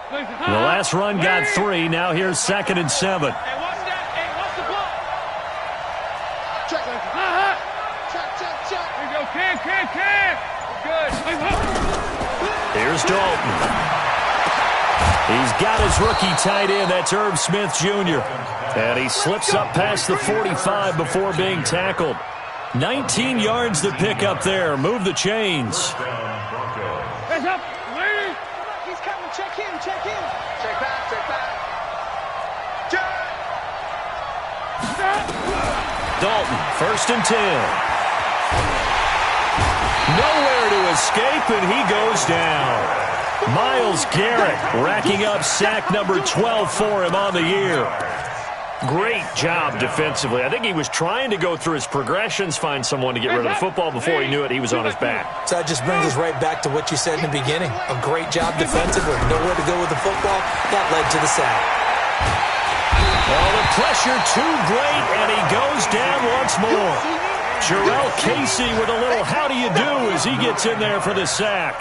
The last run got 3. Now here's 2nd and 7. Here's Dalton. He's got his rookie tight end. That's Irv Smith Jr. And he slips up past the 45 before being tackled. 19 yards to pick up there. Move the chains. He's coming. Check in. Check back. Dalton, 1st and 10. Nowhere to escape, and he goes down. Myles Garrett racking up sack number 12 for him on the year. Great job defensively. I think he was trying to go through his progressions, find someone to get rid of the football. Before he knew it, he was on his back. So that just brings us right back to what you said in the beginning. A great job defensively. Nowhere to go with the football. That led to the sack. Oh, the pressure too great, and he goes down once more. Jarrell Casey with a little how do you do as he gets in there for the sack.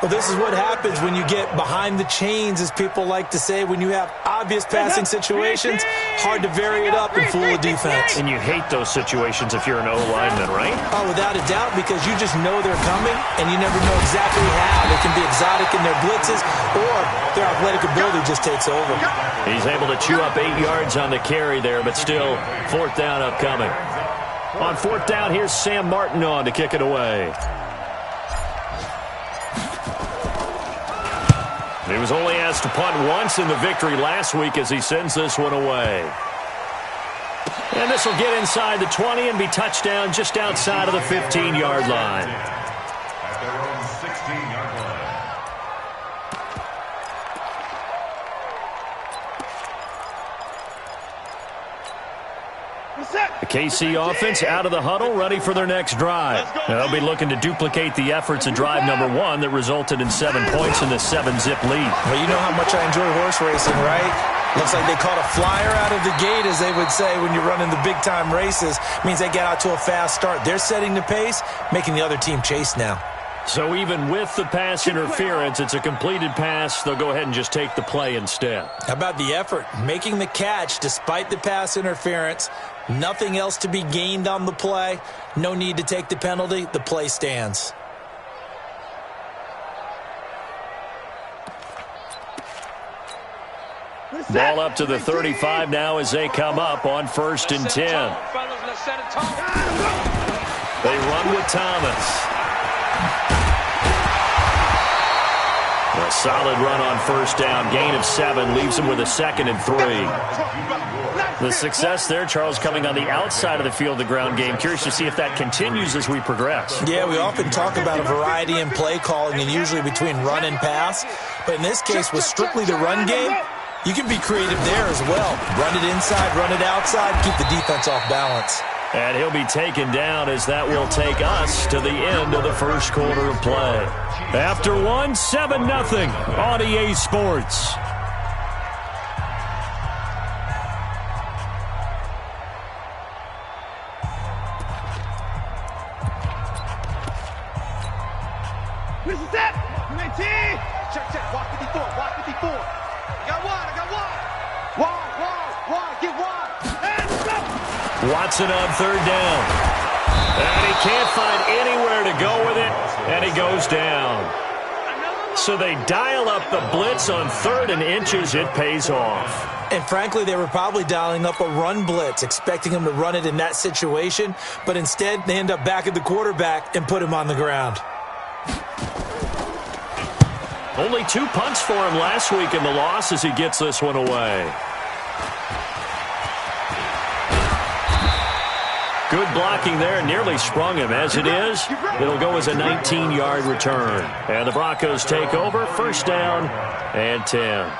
Well, this is what happens when you get behind the chains, as people like to say. When you have obvious passing situations, hard to vary it up and fool a defense. And you hate those situations if you're an O-lineman, right? Oh, without a doubt, because you just know they're coming, and you never know exactly how. They can be exotic in their blitzes, or their athletic ability just takes over. He's able to chew up 8 yards on the carry there, but still 4th down upcoming. On 4th down, here's Sam Martin on to kick it away. He was only asked to punt once in the victory last week as he sends this one away. And this will get inside the 20 and be touchdown just outside of the 15-yard line. At their own 16-yard line. The KC offense out of the huddle, ready for their next drive. Now they'll be looking to duplicate the efforts of drive number 1 that resulted in 7 points in the 7-zip lead. Well, you know how much I enjoy horse racing, right? Looks like they caught a flyer out of the gate, as they would say when you're running the big-time races. Means they get out to a fast start. They're setting the pace, making the other team chase now. So even with the pass interference, it's a completed pass. They'll go ahead and just take the play instead. How about the effort? Making the catch despite the pass interference. Nothing else to be gained on the play. No need to take the penalty. The play stands. Ball up to the 35 now as they come up on 1st and 10. They run with Thomas. A solid run on 1st down. Gain of 7 leaves him with a 2nd and 3. The success there, Charles, coming on the outside of the field, the ground game. Curious to see if that continues as we progress. Yeah, we often talk about a variety in play calling and usually between run and pass. But in this case, with strictly the run game, you can be creative there as well. Run it inside, run it outside, keep the defense off balance. And he'll be taken down as that will take us to the end of the first quarter of play. After 1, 7-0 on EA Sports. This is it. 19. Check. Walk 54. Walk 54. I got one. One. Get one. Let's go. Watson on 3rd down. And he can't find anywhere to go with it, and he goes down. So they dial up the blitz on 3rd and inches. It pays off. And frankly, they were probably dialing up a run blitz, expecting him to run it in that situation. But instead, they end up back at the quarterback and put him on the ground. Only 2 punts for him last week in the loss as he gets this one away. Good blocking there, nearly sprung him. As it is, it'll go as a 19-yard return. And the Broncos take over, 1st down and 10.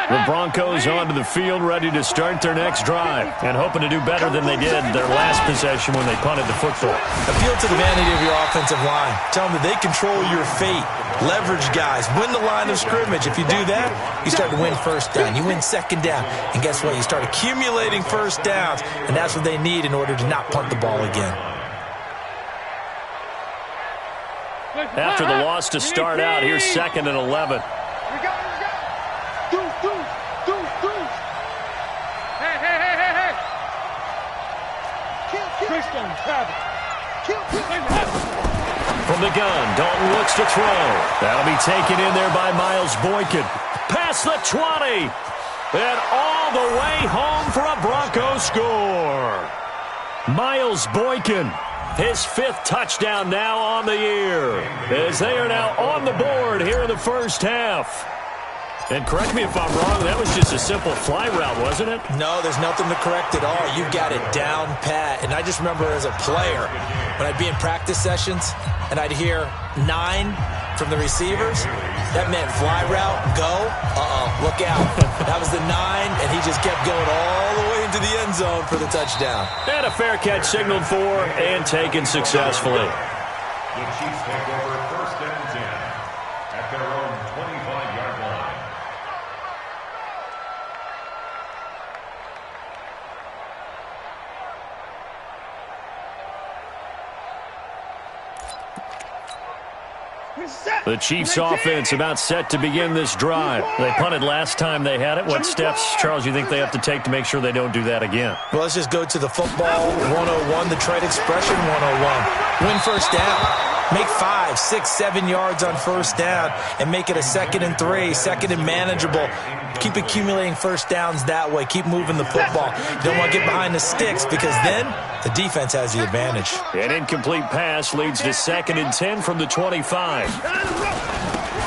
The Broncos onto the field, ready to start their next drive, and hoping to do better than they did their last possession when they punted the football. Appeal to the vanity of your offensive line. Tell them that they control your fate. Leverage guys. Win the line of scrimmage. If you do that, you start to win 1st down. You win 2nd down. And guess what? You start accumulating 1st downs, and that's what they need in order to not punt the ball again. After the loss to start out, here's 2nd and 11. Here we go. Deuce. Hey. Kill. From the gun, Dalton looks to throw. That'll be taken in there by Miles Boykin. Past the 20. And all the way home for a Broncos score. Miles Boykin, his 5th touchdown now on the year, as they are now on the board here in the first half. And correct me if I'm wrong, that was just a simple fly route, wasn't it? No, there's nothing to correct at all. You got it down pat. And I just remember as a player, when I'd be in practice sessions and I'd hear 9 from the receivers, that meant fly route, go, look out. That was the 9, and he just kept going all the way into the end zone for the touchdown. And a fair catch signaled for and taken successfully. The Chiefs take over 1st and 10 at their own 25-yard line. The Chiefs offense about set to begin this drive. They punted last time they had it. What steps, Charles, you think they have to take to make sure they don't do that again? Well, let's just go to the football 101, the trade expression 101. Win first down. Make 5, 6, 7 yards on first down and make it a 2nd and 3, 2nd and manageable. Keep accumulating first downs that way. Keep moving the football. You don't want to get behind the sticks because then the defense has the advantage. An incomplete pass leads to 2nd and 10 from the 25.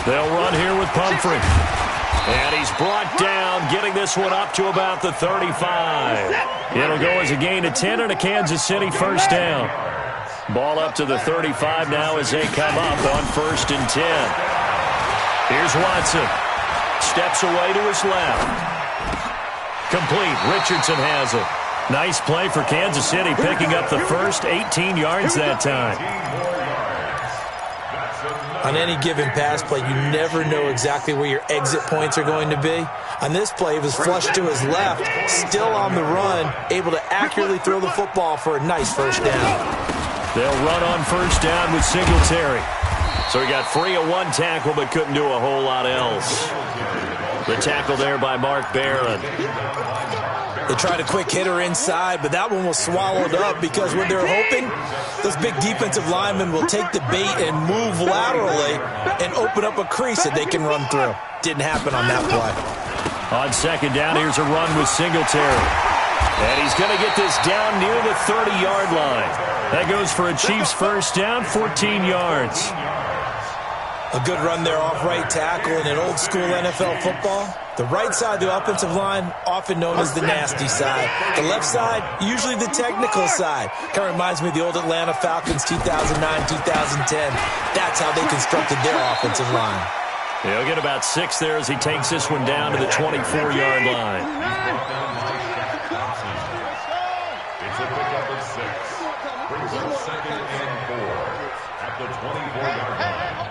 They'll run here with Pumphrey. And he's brought down, getting this one up to about the 35. It'll go as a gain of 10 and a Kansas City first down. Ball up to the 35 now as they come up on 1st and 10. Here's Watson. Steps away to his left. Complete. Richardson has it. Nice play for Kansas City, picking up the first 18 yards that time. On any given pass play, you never know exactly where your exit points are going to be. On this play, it was flushed to his left, still on the run, able to accurately throw the football for a nice first down. They'll run on first down with Singletary. So he got free of 1 tackle but couldn't do a whole lot else. The tackle there by Mark Barron. They tried a quick hitter inside, but that one was swallowed up because when they're hoping, those big defensive linemen will take the bait and move laterally and open up a crease that they can run through. Didn't happen on that play. On 2nd down, here's a run with Singletary. And he's going to get this down near the 30-yard line. That goes for a Chiefs first down, 14 yards. A good run there off right tackle in an old-school NFL football. The right side of the offensive line, often known as the nasty side. The left side, usually the technical side. Kind of reminds me of the old Atlanta Falcons 2009-2010. That's how they constructed their offensive line. He'll get about 6 there as he takes this one down to the 24-yard line. It's a pickup of 6. Brings up 2nd and 4 at the 24-yard line.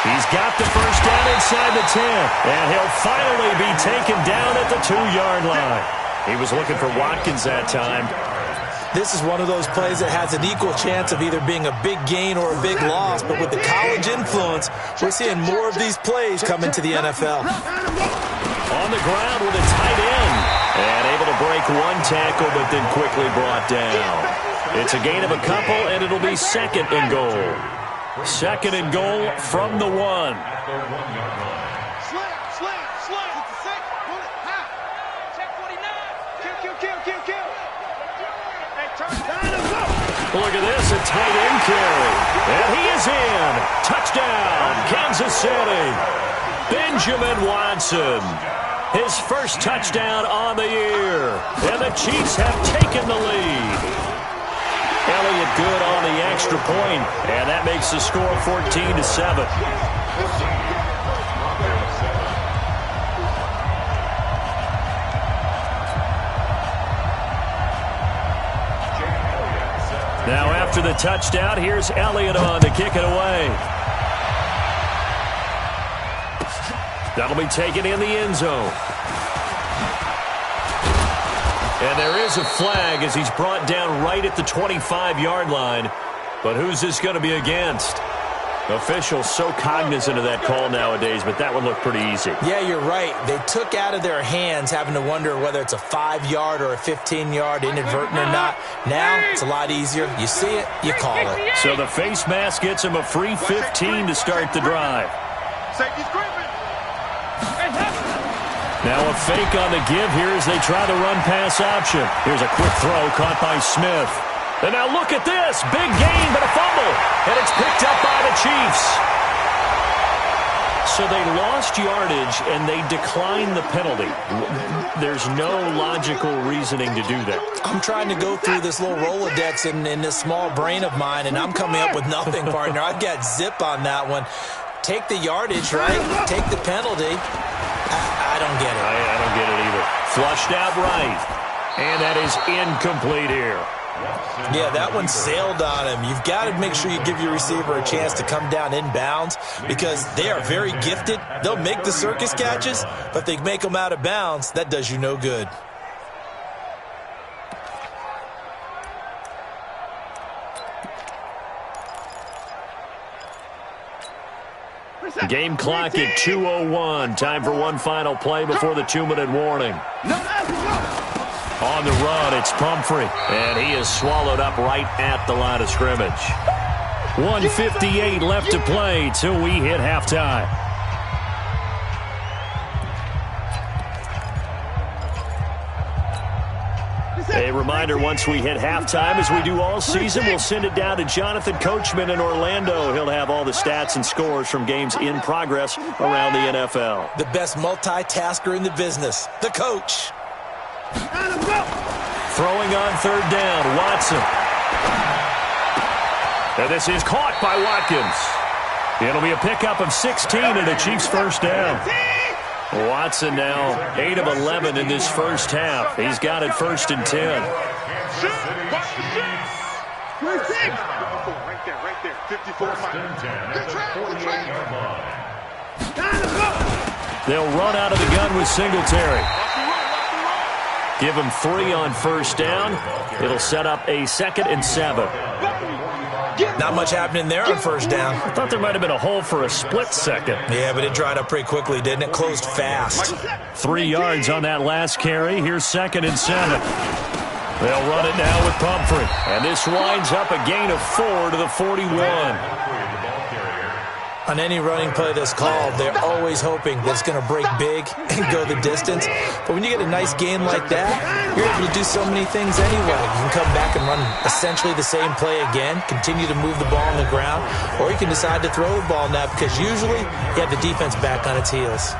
He's got the first down inside the 10, and he'll finally be taken down at the 2-yard line. He was looking for Watkins that time. This is one of those plays that has an equal chance of either being a big gain or a big loss, but with the college influence, we're seeing more of these plays come into the NFL. On the ground with a tight end, and able to break 1 tackle, but then quickly brought down. It's a gain of a couple, and it'll be 2nd and goal. 2nd and goal from the 1. Slam. It's a 6. Pull it. High. Check 49. Kill. Hey, turn down. Look at this, a tight end carry. And he is in. Touchdown, Kansas City. Benjamin Watson. His first touchdown on the year. And the Chiefs have taken the lead. Elliott good on the extra point, and that makes the score 14-7. Now after the touchdown, here's Elliott on to kick it away. That'll be taken in the end zone. And there is a flag as he's brought down right at the 25-yard line. But who's this going to be against? Officials so cognizant of that call nowadays, but that would look pretty easy. Yeah, you're right. They took out of their hands having to wonder whether it's a 5-yard or a 15-yard, inadvertent or not. Now it's a lot easier. You see it, you call it. So the face mask gets him a free 15 to start the drive. Safety's gripping. Now a fake on the give here as they try the run-pass option. Here's a quick throw caught by Smith. And now look at this. Big gain, but a fumble. And it's picked up by the Chiefs. So they lost yardage, and they declined the penalty. There's no logical reasoning to do that. I'm trying to go through this little Rolodex in this small brain of mine, and I'm coming up with nothing, partner. I've got zip on that one. Take the yardage, right? Take the penalty. I don't get it. I don't get it either. Flushed out right. And that is incomplete here. Yeah, that one sailed on him. You've got to make sure you give your receiver a chance to come down inbounds because they are very gifted. They'll make the circus catches, but if they make them out of bounds, that does you no good. Game clock at 2:01. Time for one final play before the 2-minute warning. On the run, it's Pumphrey, and he is swallowed up right at the line of scrimmage. 1:58 left to play till we hit halftime. A reminder, once we hit halftime, as we do all season, we'll send it down to Jonathan Coachman in Orlando. He'll have all the stats and scores from games in progress around the NFL. The best multitasker in the business, the coach. Throwing on third down, Watson. And this is caught by Watkins. It'll be a pickup of 16 and a Chiefs first down. Watson now 8 of 11 in this first half. He's got it 1st and 10. Right there. 54. They'll run out of the gun with Singletary. Give him 3 on first down. It'll set up a 2nd and 7. Not much happening there on first down. I thought there might have been a hole for a split second. Yeah, but it dried up pretty quickly, didn't it? Closed fast. 3 yards on that last carry. Here's 2nd and 7. They'll run it now with Pumphrey. And this winds up a gain of 4 to the 41. On any running play that's called, they're always hoping that it's going to break big and go the distance. But when you get a nice gain like that, you're able to do so many things anyway. You can come back and run essentially the same play again, continue to move the ball on the ground, or you can decide to throw the ball now because usually you have the defense back on its heels.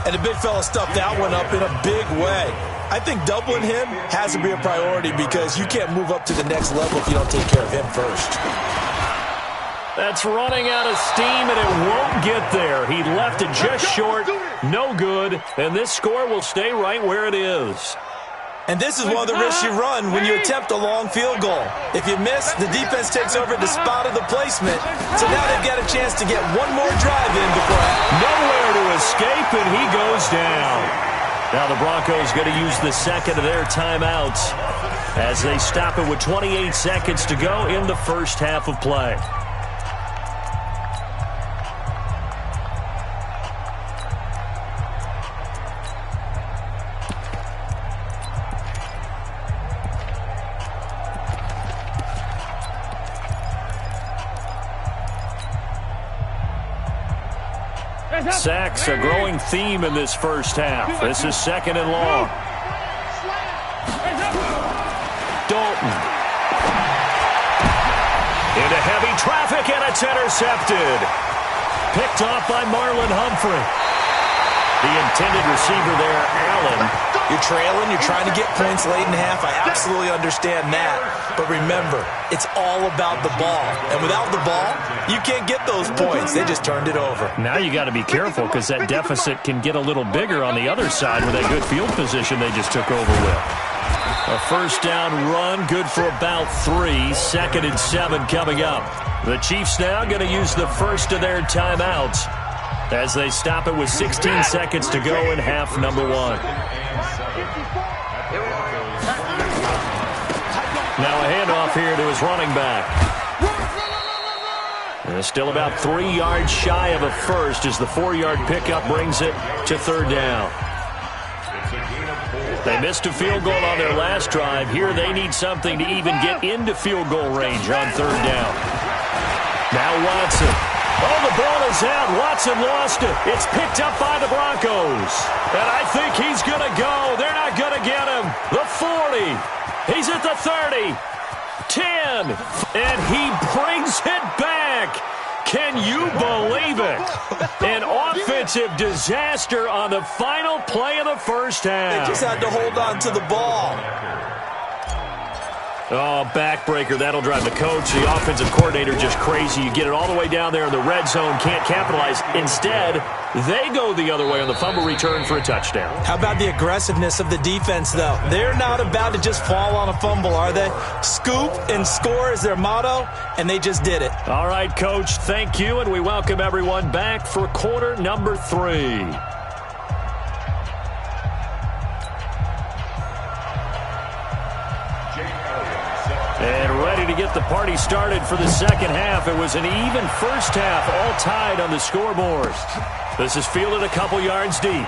And the big fella stuffed that one up in a big way. I think doubling him has to be a priority because you can't move up to the next level if you don't take care of him first. That's running out of steam, and it won't get there. He left it just short, no good, and this score will stay right where it is. And this is one of the risks you run when you attempt a long field goal. If you miss, the defense takes over the spot of the placement, so now they've got a chance to get one more drive in before nowhere to escape, and he goes down. Now the Broncos going to use the 2nd of their timeouts as they stop it with 28 seconds to go in the first half of play. Sacks, a growing theme in this first half. This is 2nd and long. Dalton. Into heavy traffic, and it's intercepted. Picked off by Marlon Humphrey. The intended receiver there, Allen. You're trailing, you're trying to get points late in half. I absolutely understand that. But remember, it's all about the ball. And without the ball, you can't get those points. They just turned it over. Now you got to be careful because that deficit can get a little bigger on the other side with that good field position they just took over with. A first down run, good for about 3. 2nd and 7 coming up. The Chiefs now going to use the first of their timeouts as they stop it with 16 seconds to go in half number 1. Now a handoff here to his running back. And still about 3 yards shy of a first as the 4-yard pickup brings it to third down. They missed a field goal on their last drive. Here they need something to even get into field goal range on third down. Now Watson. Oh, the ball is out. Watson lost it. It's picked up by the Broncos. And I think he's going to go. They're not going to get him. The 40. He's at the 30. 10. And he brings it back. Can you believe it? An offensive disaster on the final play of the first half. They just had to hold on to the ball. Oh, backbreaker. That'll drive the coach, the offensive coordinator, just crazy. You get it all the way down there in the red zone, can't capitalize. Instead, they go the other way on the fumble return for a touchdown. How about the aggressiveness of the defense, though? They're not about to just fall on a fumble, are they? Scoop and score is their motto, and they just did it. All right, Coach, thank you, and we welcome everyone back for quarter number 3. And ready to get the party started for the second half. It was an even first half, all tied on the scoreboard. This is fielded a couple yards deep.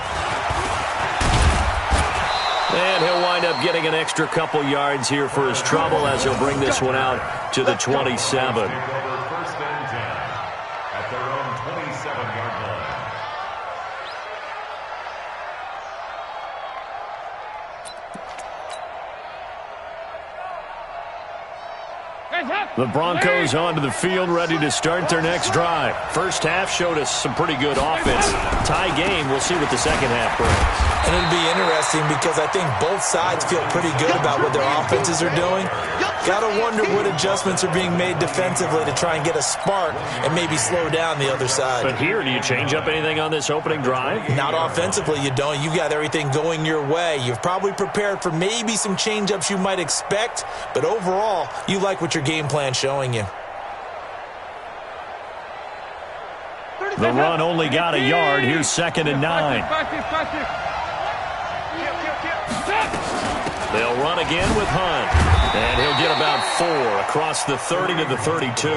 And he'll wind up getting an extra couple yards here for his trouble as he'll bring this one out to the 27. First and 10 at their own 27-yard line. The Broncos onto the field, ready to start their next drive. First half showed us some pretty good offense. Tie game, we'll see what the second half brings. And it'll be interesting because I think both sides feel pretty good about what their offenses are doing. Got to wonder what adjustments are being made defensively to try and get a spark and maybe slow down the other side. But here, do you change up anything on this opening drive? Not offensively, you don't. You got everything going your way. You've probably prepared for maybe some change-ups you might expect, but overall, you like what your game plan showing you. The run only got a yard. Here's 2nd and 9. They'll run again with Hunt. And he'll get about 4 across the 30 to the 32.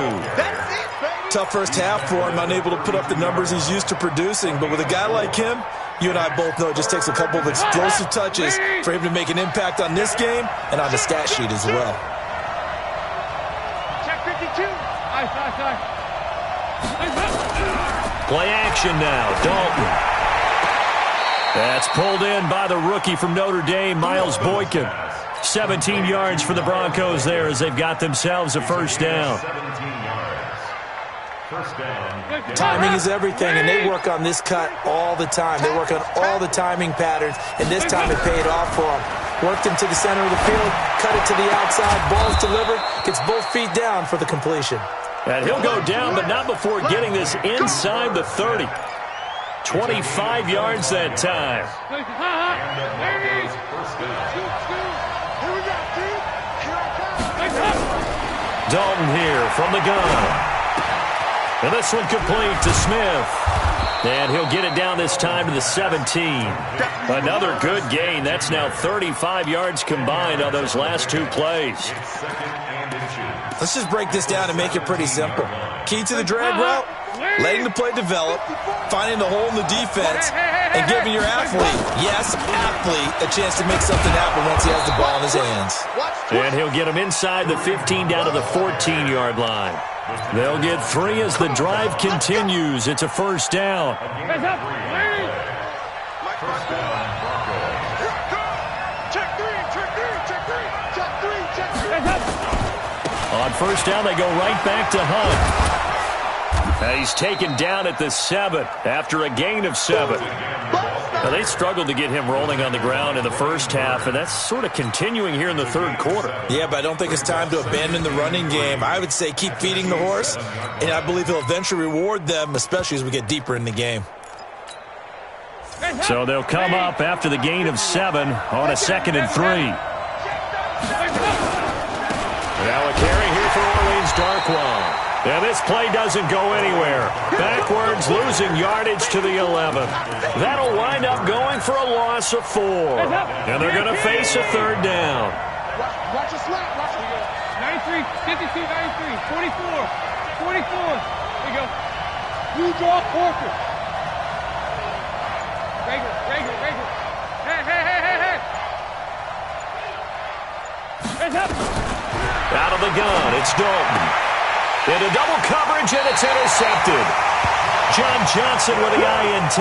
Tough first half for him, unable to put up the numbers he's used to producing. But with a guy like him, you and I both know it just takes a couple of explosive touches for him to make an impact on this game and on the stat sheet as well. Play action now. Dalton. That's pulled in by the rookie from Notre Dame, Miles Boykin. 17 yards for the Broncos there as they've got themselves a first down. 17 yards. First down. Timing is everything, and they work on this cut all the time. They work on all the timing patterns, and this time it paid off for them. Worked him to the center of the field, cut it to the outside, ball's delivered, gets both feet down for the completion. And he'll go down, but not before getting this inside the 30. 25 yards that time. And the Broncos first down. Dalton here from the gun. And this one complete to Smith. And he'll get it down this time to the 17. Another good gain. That's now 35 yards combined on those last 2 plays. Let's just break this down and make it pretty simple. Key to the drag route, letting the play develop, finding the hole in the defense, and giving your athlete, yes, athlete, a chance to make something happen once he has the ball in his hands. And he'll get him inside the 15 down to the 14-yard line. They'll get 3 as the drive continues. It's a first down. First down, On first down, they go right back to Hunt. And he's taken down at the 7 after a gain of 7. Now, they struggled to get him rolling on the ground in the first half, and that's sort of continuing here in the third quarter. Yeah, but I don't think it's time to abandon the running game. I would say keep feeding the horse, and I believe he'll eventually reward them, especially as we get deeper in the game. So they'll come up after the gain of 7 on a 2nd and 3. Now a carry here for Orleans Darkwa. And this play doesn't go anywhere. Backwards, losing yardage to the 11. That'll wind up going for a loss of 4. And they're going to face a third down. 93, 52, 93, 44, 44. There you go. You draw Corker. Regular. Hey. Hands up. Out of the gun, it's Dalton. Into double coverage, and it's intercepted. John Johnson with the INT.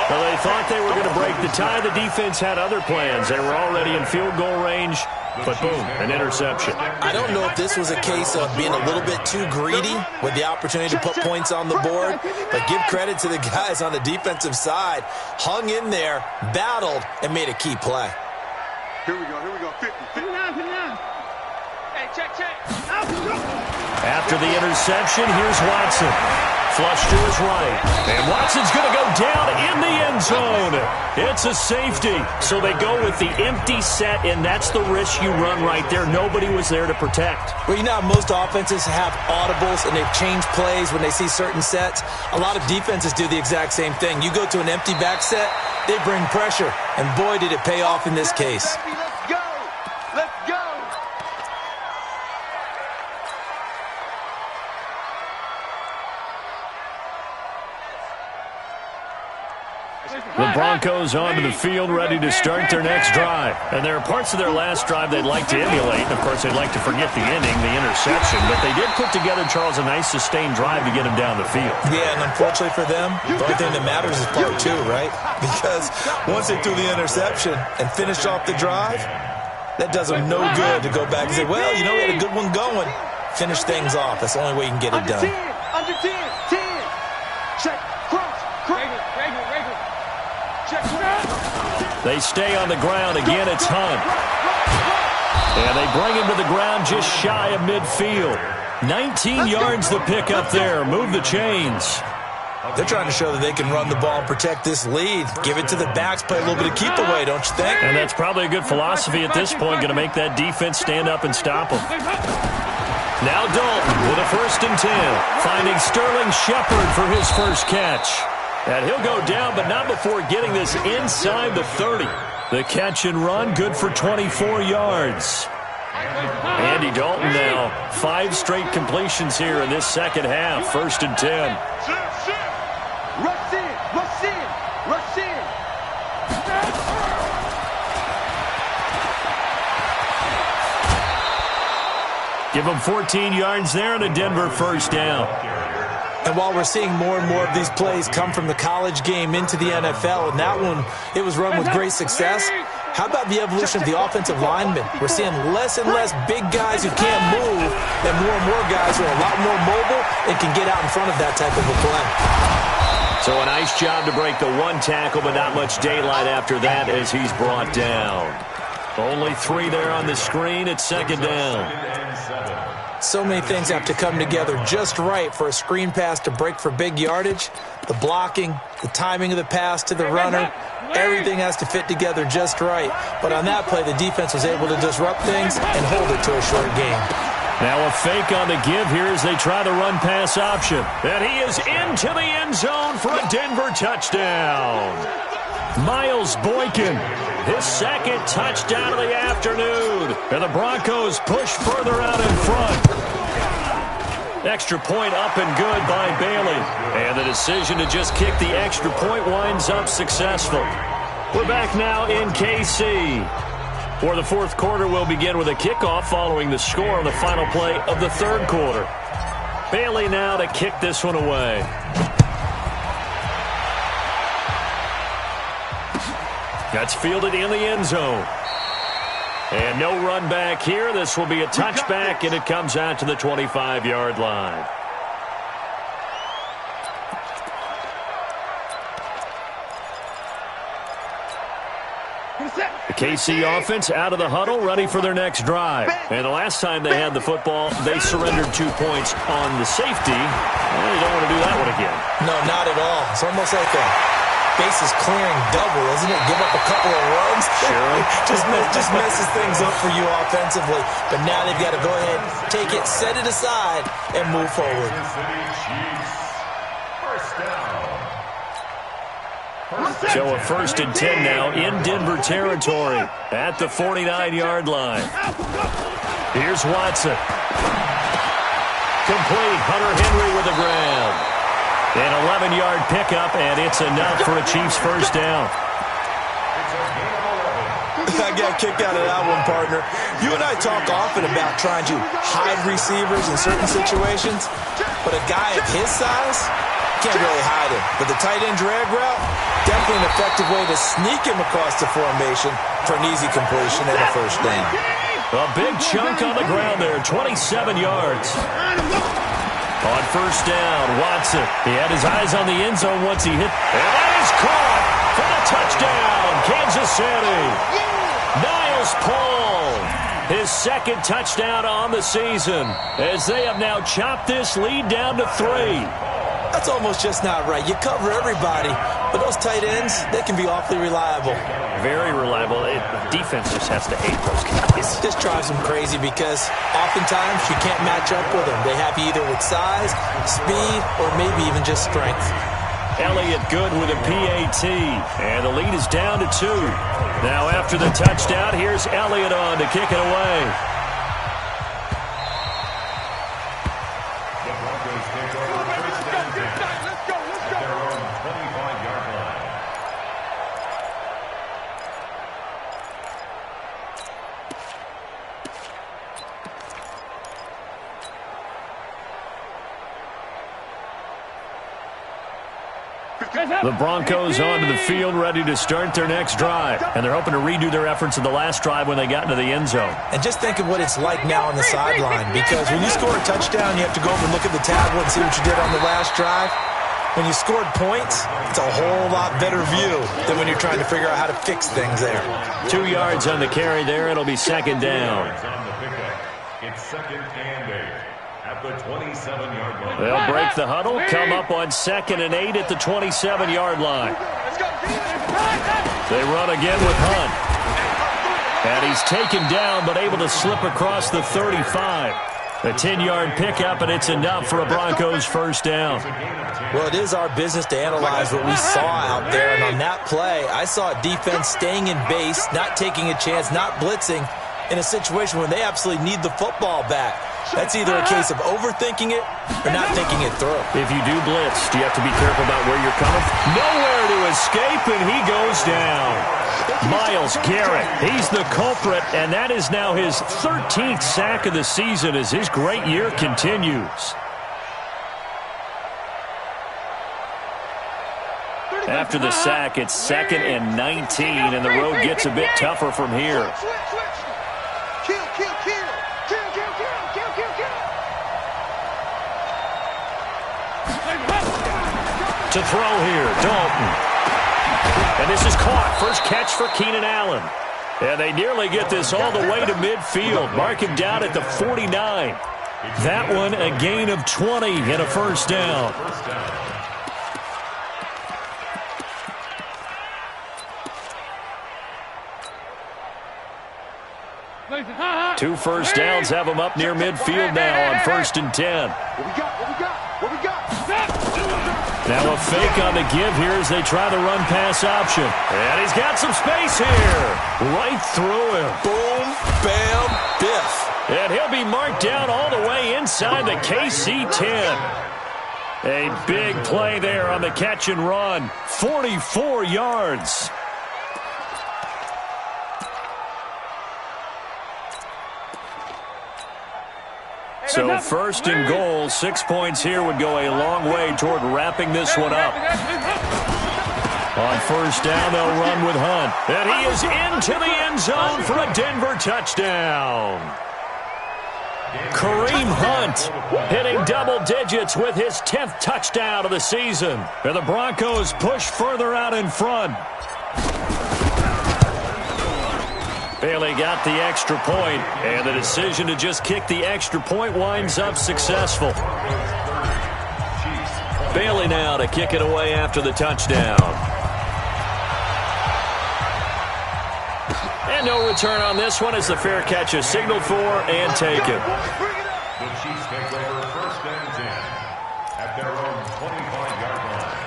Well, they thought they were going to break the tie. The defense had other plans. They were already in field goal range, but boom, an interception. I don't know if this was a case of being a little bit too greedy with the opportunity to put points on the board, but give credit to the guys on the defensive side. Hung in there, battled, and made a key play. Here we go. 50. 59. Hey, check. After the interception, here's Watson. Flush to his right. And Watson's going to go down in the end zone. It's a safety. So they go with the empty set, and that's the risk you run right there. Nobody was there to protect. Well, you know how most offenses have audibles, and they've changed plays when they see certain sets. A lot of defenses do the exact same thing. You go to an empty back set, they bring pressure. And boy, did it pay off in this case. Let's go. The Broncos onto the field, ready to start their next drive. And there are parts of their last drive they'd like to emulate. And, of course, they'd like to forget the ending, the interception. But they did put together, Charles, a nice sustained drive to get him down the field. Yeah, and unfortunately for them, the only thing that matters is part two, right? Because once they threw the interception and finished off the drive, that does them no good to go back and say, well, you know, we had a good one going. Finish things off. That's the only way you can get it done. Under 10. Check, cross. Regular. Check. They stay on the ground. Again, it's Hunt. And they bring him to the ground just shy of midfield. 19 yards to pick up there. Move the chains. They're trying to show that they can run the ball and protect this lead. Give it to the backs, play a little bit of keep away, don't you think? And that's probably a good philosophy at this point, going to make that defense stand up and stop them. Now Dalton with a 1st and 10, finding Sterling Shepard for his first catch. And he'll go down, but not before getting this inside the 30. The catch and run, good for 24 yards. Andy Dalton now, 5 straight completions here in this second half. 1st and 10. Rush in. Give him 14 yards there and a Denver 1st down. And while we're seeing more and more of these plays come from the college game into the NFL, and that one, it was run with great success, how about the evolution of the offensive linemen? We're seeing less and less big guys who can't move and more guys who are a lot more mobile and can get out in front of that type of a play. So a nice job to break the 1 tackle, but not much daylight after that as he's brought down. Only 3 there on the screen. It's 2nd down. So many things have to come together just right for a screen pass to break for big yardage. The blocking, the timing of the pass to the runner, everything has to fit together just right. But on that play, the defense was able to disrupt things and hold it to a short game. Now a fake on the give here as they try the run-pass option. And he is into the end zone for a Denver touchdown. Miles Boykin, his 2nd touchdown of the afternoon. And the Broncos push further out in front. Extra point up and good by Bailey. And the decision to just kick the extra point winds up successful. We're back now in KC. For the 4th quarter, we'll begin with a kickoff following the score on the final play of the 3rd quarter. Bailey now to kick this one away. That's fielded in the end zone. And no run back here. This will be a touchback, and it comes out to the 25-yard line. The KC offense out of the huddle, ready for their next drive. And the last time they had the football, they surrendered 2 points on the safety. Well, you don't want to do that one again. No, not at all. It's almost like a bases clearing double, isn't it? Give up a couple of runs. Sure. just messes things up for you offensively. But now they've got to go ahead, take it, set it aside, and move forward. So a 1st and 10 now in Denver territory at the 49-yard line. Here's Watson. Complete. Hunter Henry with the grab. An 11-yard pickup, and it's enough for a Chiefs first down. I got a kick out of that one, partner. You and I talk often about trying to hide receivers in certain situations, but a guy of his size can't really hide him. But the tight end drag route, definitely an effective way to sneak him across the formation for an easy completion and a first down. A big chunk on the ground there, 27 yards. On first down, Watson. He had his eyes on the end zone once he hit. And that is caught for the touchdown, Kansas City. Niles Paul, his second touchdown on the season, as they have now chopped this lead down to 3. That's almost just not right. You cover everybody, but those tight ends, they can be awfully reliable. Very reliable. The defense just has to hate those guys. This drives them crazy because oftentimes you can't match up with them. They have you either with size, speed, or maybe even just strength. Elliott good with a PAT, and the lead is down to 2. Now after the touchdown, here's Elliott on to kick it away. The Broncos take over first and 10 at their own 25-yard line. The Broncos onto the field, ready to start their next drive. And they're hoping to redo their efforts in the last drive when they got into the end zone. And just think of what it's like now on the sideline, because when you score a touchdown, you have to go over and look at the tablet and see what you did on the last drive. When you scored points, it's a whole lot better view than when you're trying to figure out how to fix things there. 2 yards on the carry there. It'll be second down. It's second and 8 at the 27-yard line. They'll break the huddle, come up on 2nd and 8 at the 27-yard line. They run again with Hunt. And he's taken down, but able to slip across the 35. A 10-yard pickup, and it's enough for a Broncos first down. Well, it is our business to analyze what we saw out there. And on that play, I saw a defense staying in base, not taking a chance, not blitzing in a situation where they absolutely need the football back. That's either a case of overthinking it or not thinking it through. If you do blitz, do you have to be careful about where you're coming? Nowhere to escape, and he goes down. Myles Garrett, he's the culprit, and that is now his 13th sack of the season as his great year continues. After the sack, it's 2nd and 19, and the road gets a bit tougher from here. To throw here, Dalton. And this is caught. First catch for Keenan Allen. And they nearly get this all the way to midfield. Mark him down at the 49. That one a gain of 20 and a first down. Two first downs have them up near midfield now on 1st and 10. What we got? Now a fake on the give here as they try the run-pass option. And he's got some space here. Right through him. Boom, bam, biff. And he'll be marked down all the way inside the KC 10. A big play there on the catch and run. 44 yards. So 1st and goal, 6 points here would go a long way toward wrapping this one up. On 1st down, they'll run with Hunt. And he is into the end zone for a Denver touchdown. Kareem Hunt hitting double digits with his 10th touchdown of the season. And the Broncos push further out in front. Bailey got the extra point, and the decision to just kick the extra point winds up successful. Bailey now to kick it away after the touchdown. And no return on this one as the fair catch is signaled for and taken. The Chiefs take over 1st and 10 at their own 25-yard line.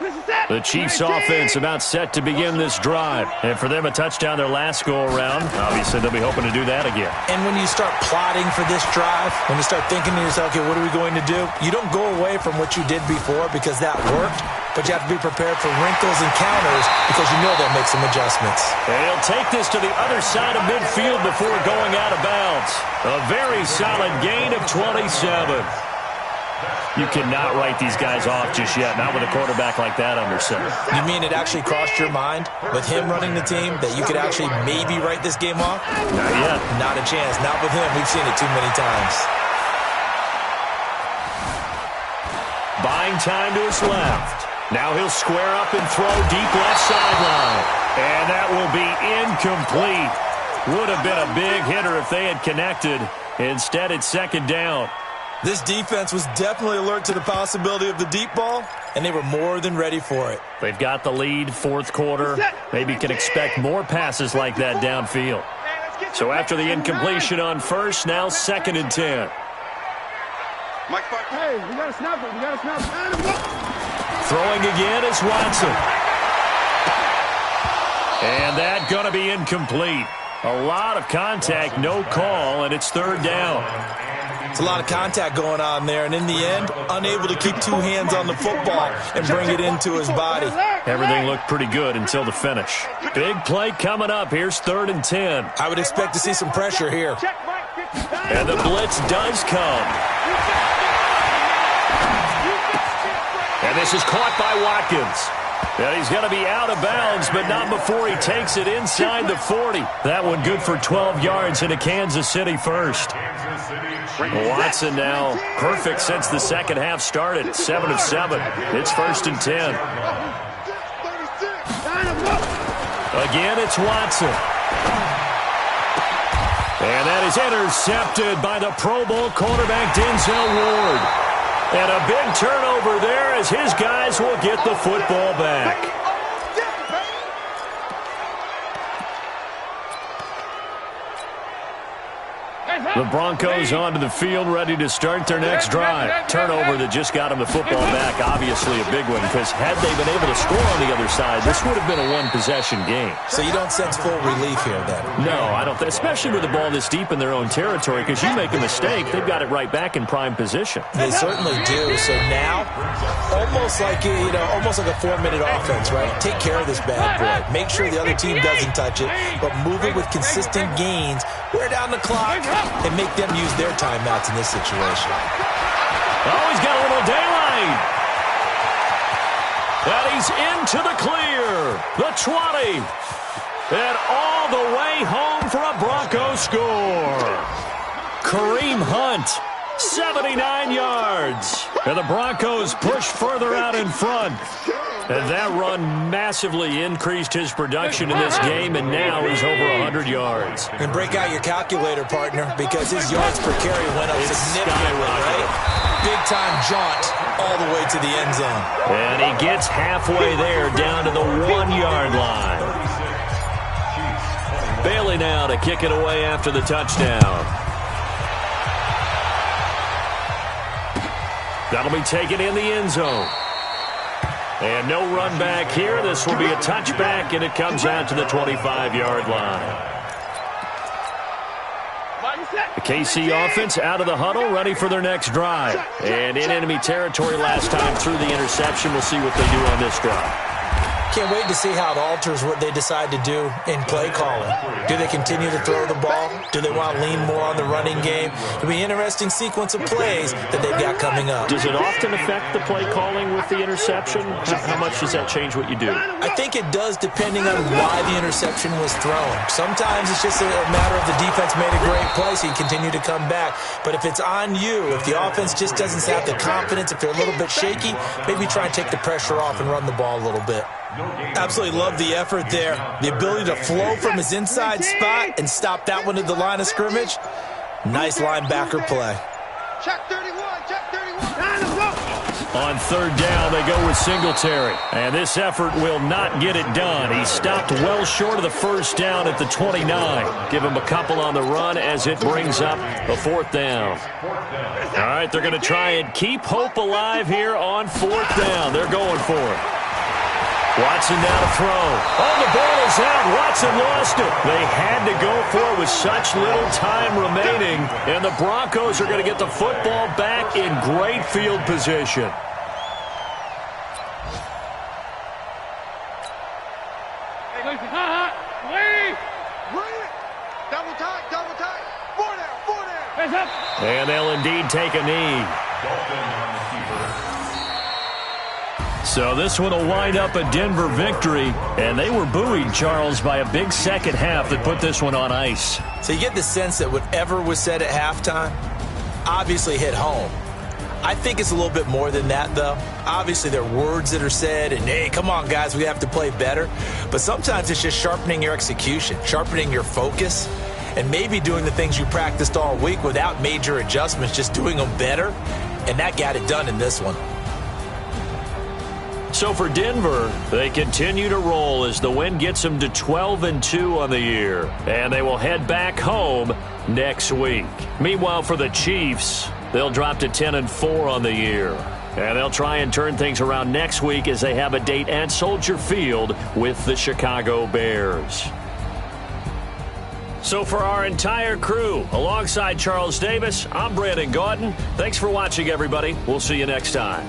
The Chiefs offense about set to begin this drive. And for them, a touchdown their last go-around. Obviously, they'll be hoping to do that again. And when you start plotting for this drive, when you start thinking to yourself, okay, what are we going to do? You don't go away from what you did before because that worked, but you have to be prepared for wrinkles and counters because you know they'll make some adjustments. They'll take this to the other side of midfield before going out of bounds. A very solid gain of 27. You cannot write these guys off just yet, not with a quarterback like that under center. You mean it actually crossed your mind with him running the team that you could actually maybe write this game off? Not yet. Not a chance. Not with him. We've seen it too many times. Buying time to his left. Now he'll square up and throw deep left sideline. And that will be incomplete. Would have been a big hitter if they had connected. Instead, it's second down. This defense was definitely alert to the possibility of the deep ball, and they were more than ready for it. They've got the lead, fourth quarter. Maybe can expect more passes like that downfield. So after the incompletion on first, now 2nd and 10. Hey, we got to snap it. We got to snap it. Throwing again is Watson. And that going to be incomplete. A lot of contact, no call, and it's 3rd down. It's a lot of contact going on there, and in the end, unable to keep two hands on the football and bring it into his body. Everything looked pretty good until the finish. Big play coming up. Here's 3rd and 10. I would expect to see some pressure here. And the blitz does come. And this is caught by Watkins. And he's going to be out of bounds, but not before he takes it inside the 40. That one good for 12 yards into Kansas City first. Watson now perfect since the second half started. 7 of 7. It's 1st and 10. Again, it's Watson. And that is intercepted by the Pro Bowl quarterback Denzel Ward. And a big turnover there as his guys will get the football back. The Broncos onto the field, ready to start their next drive. Turnover that just got them the football back, obviously a big one, because had they been able to score on the other side, this would have been a one-possession game. So you don't sense full relief here, then? No, I don't. Especially with the ball this deep in their own territory, because you make a mistake, they've got it right back in prime position. They certainly do. So now, almost like a 4-minute offense, right? Take care of this bad boy. Make sure the other team doesn't touch it, but move it with consistent gains. Wear down the clock and make them use their timeouts in this situation. Oh, he's got a little daylight. And he's into the clear. The 20. And all the way home for a Broncos score. Kareem Hunt, 79 yards. And the Broncos push further out in front. And that run massively increased his production in this game, and now he's over 100 yards. And break out your calculator, partner, because his yards per carry went up significantly, right? Big-time jaunt all the way to the end zone. And he gets halfway there, down to the 1-yard line. Bailey now to kick it away after the touchdown. That'll be taken in the end zone. And no run back here. This will be a touchback, and it comes out to the 25-yard line. The KC offense out of the huddle, ready for their next drive. And in enemy territory last time through the interception. We'll see what they do on this drive. Can't wait to see how it alters what they decide to do in play calling. Do they continue to throw the ball? Do they want to lean more on the running game? It'll be an interesting sequence of plays that they've got coming up. Does it often affect the play calling with the interception? How much does that change what you do? I think it does, depending on why the interception was thrown. Sometimes it's just a matter of the defense made a great play, so you continue to come back. But if it's on you, if the offense just doesn't have the confidence, if they're a little bit shaky, maybe try and take the pressure off and run the ball a little bit. Absolutely love the effort there. The ability to flow from his inside spot and stop that one to the line of scrimmage. Nice linebacker play. Check 31, check 31. On 3rd down, they go with Singletary. And this effort will not get it done. He stopped well short of the 1st down at the 29. Give him a couple on the run as it brings up a 4th down. All right, they're going to try and keep hope alive here on 4th down. They're going for it. Watson now to throw. Oh, the ball is out. Watson lost it. They had to go for it with such little time remaining, and the Broncos are going to get the football back in great field position. Double tight. Four down. Hands up. And they'll indeed take a knee. So this one will wind up a Denver victory, and they were buoyed, Charles, by a big second half that put this one on ice. So you get the sense that whatever was said at halftime obviously hit home. I think it's a little bit more than that, though. Obviously, there are words that are said, and, hey, come on, guys, we have to play better. But sometimes it's just sharpening your execution, sharpening your focus, and maybe doing the things you practiced all week without major adjustments, just doing them better, and that got it done in this one. So for Denver, they continue to roll as the win gets them to 12-2 on the year, and they will head back home next week. Meanwhile, for the Chiefs, they'll drop to 10-4 on the year, and they'll try and turn things around next week as they have a date at Soldier Field with the Chicago Bears. So for our entire crew, alongside Charles Davis, I'm Brandon Gaudin. Thanks for watching, everybody. We'll see you next time.